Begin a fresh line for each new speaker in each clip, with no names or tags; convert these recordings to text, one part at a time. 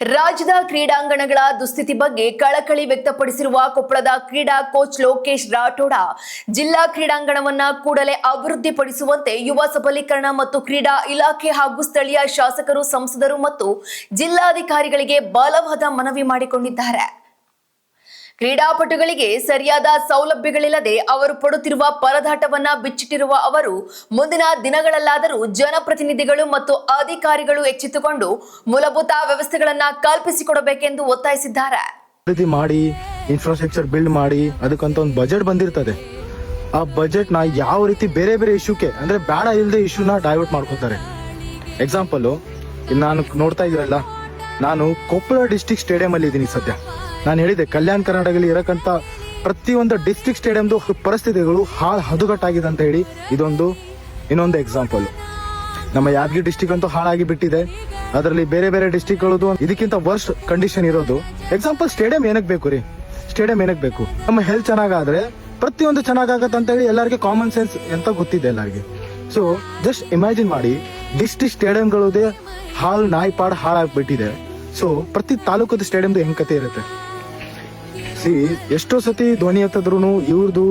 ರಾಜ್ಯದ ಕ್ರೀಡಾಂಗಣಗಳ ದುಸ್ಥಿತಿ ಬಗ್ಗೆ ಕಳಕಳಿ ವ್ಯಕ್ತಪಡಿಸಿರುವ ಕೊಪ್ಪಳದ ಕ್ರೀಡಾ ಕೋಚ್ ಲೋಕೇಶ್ ರಾಠೋಡ ಜಿಲ್ಲಾ ಕ್ರೀಡಾಂಗಣವನ್ನ ಕೂಡಲೇ ಅಭಿವೃದ್ಧಿಪಡಿಸುವಂತೆ ಯುವ ಸಬಲೀಕರಣ ಮತ್ತು ಕ್ರೀಡಾ ಇಲಾಖೆ ಹಾಗೂ ಸ್ಥಳೀಯ ಶಾಸಕರು, ಸಂಸದರು ಮತ್ತು ಜಿಲ್ಲಾಧಿಕಾರಿಗಳಿಗೆ ಬಲವಾದ ಮನವಿ ಮಾಡಿಕೊಂಡಿದ್ದಾರೆ. ಕ್ರೀಡಾಪಟುಗಳಿಗೆ ಸರಿಯಾದ ಸೌಲಭ್ಯಗಳಿಲ್ಲದೆ ಅವರು ಪಡುತ್ತಿರುವ ಪರದಾಟವನ್ನ ಬಿಚ್ಚಿಟ್ಟಿರುವ ಅವರು ಮುಂದಿನ ದಿನಗಳಲ್ಲಾದರೂ ಜನಪ್ರತಿನಿಧಿಗಳು ಮತ್ತು ಅಧಿಕಾರಿಗಳು ಎಚ್ಚೆತ್ತುಕೊಂಡು ಮೂಲಭೂತ ವ್ಯವಸ್ಥೆಗಳನ್ನ ಕಲ್ಪಿಸಿಕೊಡಬೇಕೆಂದು ಒತ್ತಾಯಿಸಿದ್ದಾರೆ.
ಮಾಡಿ ಇನ್ಫ್ರಾಸ್ಟ್ರಕ್ಚರ್ ಬಿಲ್ಡ್ ಮಾಡಿ ಅದಕ್ಕಂತ ಒಂದು ಬಜೆಟ್ ಬಂದಿರ್ತದೆ. ಆ ಬಜೆಟ್ ನ ಯಾವ ರೀತಿ ಬೇರೆ ಬೇರೆ ಇಶ್ಯೂಕ್ಕೆ ಅಂದ್ರೆ ಬೇಡ ಇಲ್ಲದೆ ಇಶ್ಯೂನ ಡೈವರ್ಟ್ ಮಾಡ್ಕೊತಾರೆ. ಎಕ್ಸಾಂಪಲ್ ನಾನು ನೋಡ್ತಾ ಇದ್ದೀರಲ್ಲ, ನಾನು ಕೊಪ್ಪಳ ಡಿಸ್ಟ್ರಿಕ್ಟ್ ಸ್ಟೇಡಿಯಂ ಅಲ್ಲಿ ಇದ್ದೀನಿ ಸದ್ಯ. ನಾನು ಹೇಳಿದೆ ಕಲ್ಯಾಣ ಕರ್ನಾಟಕದಲ್ಲಿ ಇರಕ್ಕಂತ ಪ್ರತಿಯೊಂದು ಡಿಸ್ಟ್ರಿಕ್ಟ್ ಸ್ಟೇಡಿಯಂದು ಪರಿಸ್ಥಿತಿಗಳು ಹದುಗಟ್ಟಾಗಿದೆ ಅಂತ ಹೇಳಿ ಇನ್ನೊಂದು ಎಕ್ಸಾಂಪಲ್. ನಮ್ಮ ಯಾದಗಿರಿ ಡಿಸ್ಟ್ರಿಕ್ಟ್ ಅಂತೂ ಹಾಳಾಗಿ ಬಿಟ್ಟಿದೆ. ಅದರಲ್ಲಿ ಬೇರೆ ಬೇರೆ ಡಿಸ್ಟ್ರಿಕ್ಟ್ಗಳದು ಇದಕ್ಕಿಂತ ವರ್ಸ್ಟ್ ಕಂಡೀಷನ್ ಇರೋದು. ಎಕ್ಸಾಂಪಲ್ ಸ್ಟೇಡಿಯಂ ಏನಕ್ಕೆ ಬೇಕು ರೀ? ಸ್ಟೇಡಿಯಂ ಏನಕ್ಕೆ ಬೇಕು? ನಮ್ಮ ಹೆಲ್ತ್ ಚೆನ್ನಾಗಾದ್ರೆ ಪ್ರತಿಯೊಂದು ಚೆನ್ನಾಗತ್ತೆ ಅಂತ ಹೇಳಿ ಎಲ್ಲರಿಗೆ ಕಾಮನ್ ಸೆನ್ಸ್ ಅಂತ ಗೊತ್ತಿದೆ ಎಲ್ಲರಿಗೆ. ಸೊ ಜಸ್ಟ್ ಇಮ್ಯಾಜಿನ್ ಮಾಡಿ, ಡಿಸ್ಟ್ರಿಕ್ಟ್ ಸ್ಟೇಡಿಯಂಗಳದೇ ನಾಯಿಪಾಡ್ ಹಾಳಾಗ್ಬಿಟ್ಟಿದೆ. ಸೊ ಪ್ರತಿ ತಾಲೂಕದ ಸ್ಟೇಡಿಯಂದು ಹೆಂಗ್ ಕತೆ ಇರುತ್ತೆ? ಎಷ್ಟೋ ಸತಿ ಧ್ವನಿ ಎತ್ತಿದ್ರು ಇವ್ರದ್ದು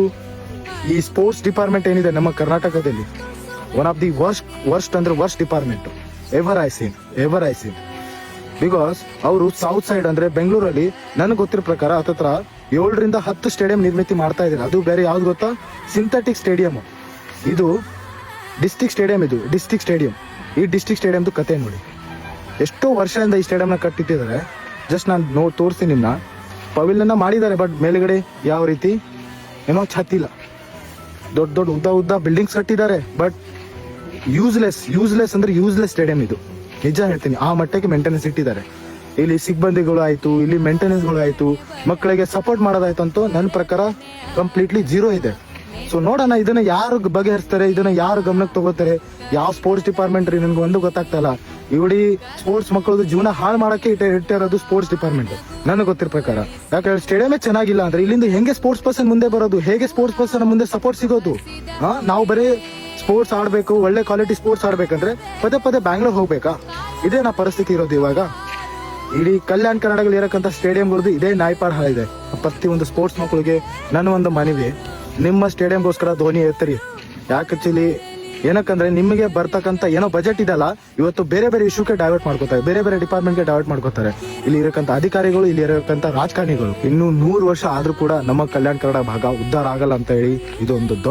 ಈ ಸ್ಪೋರ್ಟ್ಸ್ ಡಿಪಾರ್ಟ್ಮೆಂಟ್ ಏನಿದೆ ನಮ್ಮ ಕರ್ನಾಟಕದಲ್ಲಿ ಒನ್ ಆಫ್ ದಿ ವರ್ಸ್ಟ್ ಅಂದ್ರೆ worst department ever I seen. Because ಅವರು ಸೌತ್ ಸೈಡ್ ಅಂದ್ರೆ ಬೆಂಗಳೂರಲ್ಲಿ ನನಗೆ ಗೊತ್ತಿರೋ ಪ್ರಕಾರ ಹತ್ತತ್ರ 7ರಿಂದ 10 ಸ್ಟೇಡಿಯಂ ನಿರ್ಮಿತಿ ಮಾಡ್ತಾ ಇದ್ದಾರೆ. ಅದು ಬೇರೆ ಯಾವ್ದು ಗೊತ್ತಾ? Synthetic stadium. ಇದು ಡಿಸ್ಟ್ರಿಕ್ಟ್ ಸ್ಟೇಡಿಯಂ. ಈ ಡಿಸ್ಟ್ರಿಕ್ಟ್ ಸ್ಟೇಡಿಯಂದು ಕತೆ ನೋಡಿ. ಎಷ್ಟೋ ವರ್ಷದಿಂದ ಈ ಸ್ಟೇಡಿಯಂನ ಕಟ್ಟಿಟ್ಟಿದ್ದಾರೆ. ಜಸ್ಟ್ ನಾನು ತೋರಿಸ್ತೀನಿ ನಿಮ್ನ. ಪವಿಲಿಯನ್ನ ಮಾಡಿದ್ದಾರೆ, ಬಟ್ ಮೇಲ್ಗಡೆ ಯಾವ ರೀತಿ ಏನೋ ಛತ್ತಿಲ್ಲ. ದೊಡ್ಡ ಉದ್ದ ಬಿಲ್ಡಿಂಗ್ಸ್ ಕಟ್ಟಿದ್ದಾರೆ, ಬಟ್ ಯೂಸ್ಲೆಸ್ ಅಂದ್ರೆ ಯೂಸ್ಲೆಸ್ ಸ್ಟೇಡಿಯಂ ಇದು. ನಿಜ ಹೇಳ್ತೀನಿ, ಆ ಮಟ್ಟಕ್ಕೆ ಮೇಂಟೆನೆನ್ಸ್ ಇಟ್ಟಿದ್ದಾರೆ. ಇಲ್ಲಿ ಸಿಬ್ಬಂದಿಗಳು ಆಯ್ತು, ಇಲ್ಲಿ ಮೇಂಟೆನೆನ್ಸ್ಗಳು ಆಯ್ತು, ಮಕ್ಕಳಿಗೆ ಸಪೋರ್ಟ್ ಮಾಡೋದಾಯ್ತು ಅಂತೂ ನನ್ನ ಪ್ರಕಾರ ಕಂಪ್ಲೀಟ್ಲಿ ಜೀರೋ ಇದೆ. ಸೊ ನೋಡೋಣ ಇದನ್ನ ಯಾರು ಬಗೆಹರಿಸ್ತಾರೆ, ಇದನ್ನ ಯಾರು ಗಮನಕ್ಕೆ ತಗೋತಾರೆ. ಯಾವ ಸ್ಪೋರ್ಟ್ಸ್ ಡಿಪಾರ್ಟ್ಮೆಂಟ್ ರೀ ನನ್ಗೆ ಒಂದು ಗೊತ್ತಾಗ್ತಲ್ಲ. ಇಡೀ ಸ್ಪೋರ್ಟ್ಸ್ ಮಕ್ಕಳದು ಜೀವನ ಹಾಳು ಮಾಡಕ್ಕೆ ಇಟ್ಟಿರೋದು ಸ್ಪೋರ್ಟ್ಸ್ ಡಿಪಾರ್ಟ್ಮೆಂಟ್ ನನಗೆ ಗೊತ್ತಿರೋ ಪ್ರಕಾರ. ಯಾಕಂದ್ರೆ ಸ್ಟೇಡಿಯಮೇ ಚೆನ್ನಾಗಿಲ್ಲ ಅಂದ್ರೆ ಇಲ್ಲಿಂದ ಹೆಂಗೆ ಸ್ಪೋರ್ಟ್ಸ್ ಪರ್ಸನ್ ಮುಂದೆ ಬರೋದು? ಹೇಗೆ ಸ್ಪೋರ್ಟ್ಸ್ ಪರ್ಸನ್ ಮುಂದೆ ಸಪೋರ್ಟ್ ಸಿಗೋದು? ನಾವು ಬರೀ ಸ್ಪೋರ್ಟ್ಸ್ ಆಡ್ಬೇಕು, ಒಳ್ಳೆ ಕ್ವಾಲಿಟಿ ಸ್ಪೋರ್ಟ್ಸ್ ಆಡ್ಬೇಕಂದ್ರೆ ಪದೇ ಬ್ಯಾಂಗ್ಳೂರ್ ಹೋಗ್ಬೇಕಾ? ಇದೇ ನಾ ಪರಿಸ್ಥಿತಿ ಇರೋದು ಇವಾಗ. ಇಡೀ ಕಲ್ಯಾಣ ಕರ್ನಾಟಕದಲ್ಲಿ ಇರಕ್ಕಂತ ಸ್ಟೇಡಿಯಂಗಳದ್ದು ಇದೇ ನಾಯ್ಪಾಡ್ ಹಾಳಿದೆ. ಪ್ರತಿಯೊಂದು ಸ್ಪೋರ್ಟ್ಸ್ ಮಕ್ಕಳಿಗೆ ನನ್ನ ಒಂದು ಮನವಿ, ನಿಮ್ಮ ಸ್ಟೇಡಿಯಂಗೋಸ್ಕರ ಧ್ವನಿ ಎತ್ತರಿ. ಯಾಕಂದ್ರೆ ಏನಕ್ಕಂದ್ರೆ ನಿಮಗೆ ಬರ್ತಕ್ಕಂತ ಏನೋ ಬಜೆಟ್ ಇದಲ್ಲ, ಇವತ್ತು ಬೇರೆ ಬೇರೆ ಇಶ್ಯೂಗೆ ಡೈವರ್ಟ್ ಮಾಡ್ಕೋತಾರೆ, ಬೇರೆ ಬೇರೆ ಡಿಪಾರ್ಟ್ಮೆಂಟ್ಗೆ ಡೈವರ್ಟ್ ಮಾಡ್ಕೋತಾರೆ. ಇಲ್ಲಿ ಇರಕ್ಕಂತ ಅಧಿಕಾರಿಗಳು, ಇಲ್ಲಿ ಇರಕ್ಕಂತ ರಾಜಕಾರಣಿಗಳು. ಇನ್ನು 100 ವರ್ಷ ಆದ್ರೂ ಕೂಡ ನಮ್ಮ ಕಲ್ಯಾಣ ಕನ್ನಡ ಭಾಗ ಉದ್ಧಾರ ಆಗಲ್ಲ ಅಂತ ಹೇಳಿ ಇದೊಂದು